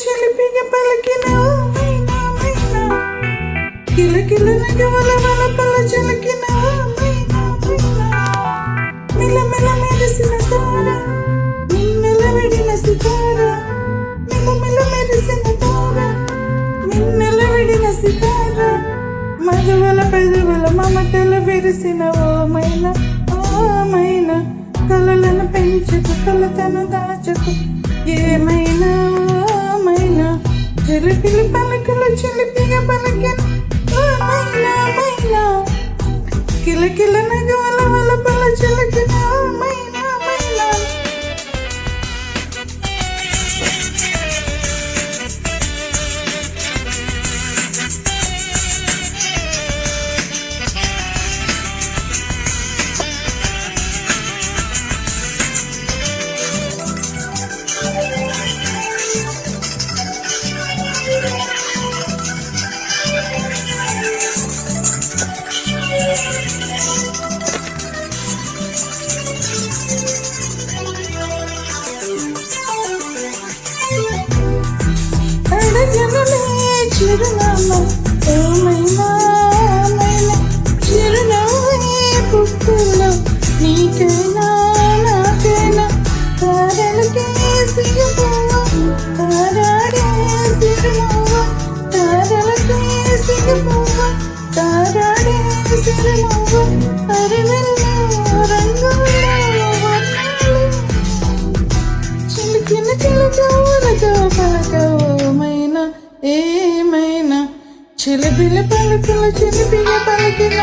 చిలిపిగా పలికిన ఓ మైనా మైనా, కిలకిల నగవల వలపల చిలికిన ఓ మైనా మైనా, మిలమిల మెరిసిన తార, నిన్నెల విడిన సితార, మిలమిల మెరిసిన తార, నిన్నెల విడిన సితార, మగవల పెదవుల మమతల విరిసిన ఓ మైనా కలలను పెంచకు కలతను దాచకు ఏమైనా మైనా, చిలిపిలి పలకలు చిలిపిగా పలికిన ఓ మైనా మైనా, కిలకిల నగవల వలపల చిలికిన ఓ మైనా మైనా. చిరునామా ఓ మైనా మైనా, చిరునవ్వే పుట్టులో నీకైనా నాకైనా, తారలకే సిగపువ్వ తారాడే సిరిమువ్వ, తారలకే సిగపువ్వ తారాడే సిరిమువ్వ, అరివెల్లో రంగుల్లో వర్ణాలు చిలికిన చిలకవలతో పలకవో మైనా ఏమైనా, చిలిపిలి పలుకులు చిలిపిగా పలికిన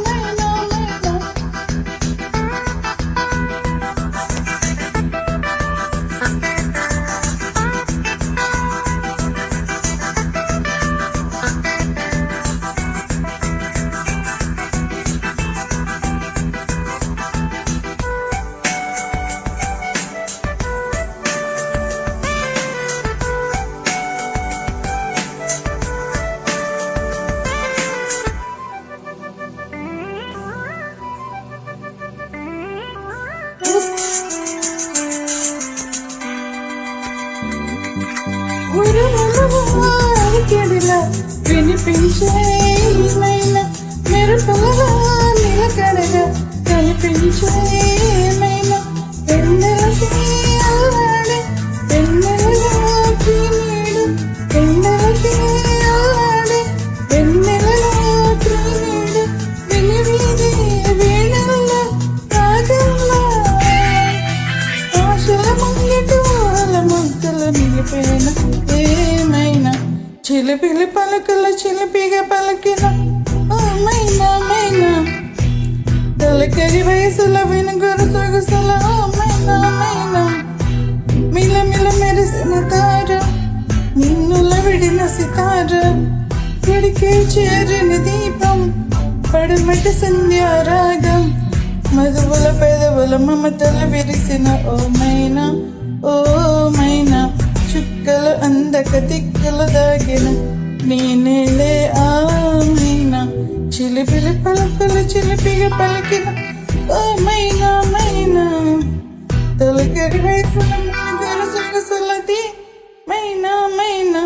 మైనా మైనా. కెడిలా వినిపించే మైనా, మెరుపులలా నిలకడగా కనిపించే మైనా, వెన్నెలకి అల్లాడే వెన్నెలలో నీడు, వెన్నెలకి అల్లాడే వెన్నెలలో నీడు, వెలివీదే వేణుల్లో రాగంలో ఆశల ముంగిట వాళ్ళ ముద్దలు నిలిపేన ఏమైనా, చిలిపిలి పలుకల చిలిపిగా పలికిన ఓ మైనా మైనా, తొలకరి వయసుల వెనుగొరు సొగసుల ఓ మైనా మైనా, మిలమిల మెరిసిన తార, నిన్నుల విడిన సితార, గుడికి చేరిన దీపం పడమటి సంధ్యారాగం, మధువుల పెదవుల మమతల విరిసిన ఓ మైనా చుక్కలు అందక దిక్కులు దాగిన నేనేలే ఆ మైనా, చిలిపిలి పలుకులు చిలిపిగా పలికిన ఓ మైనా మైనా, తొలకరి వయసుల సొగసులది మైనా మైనా.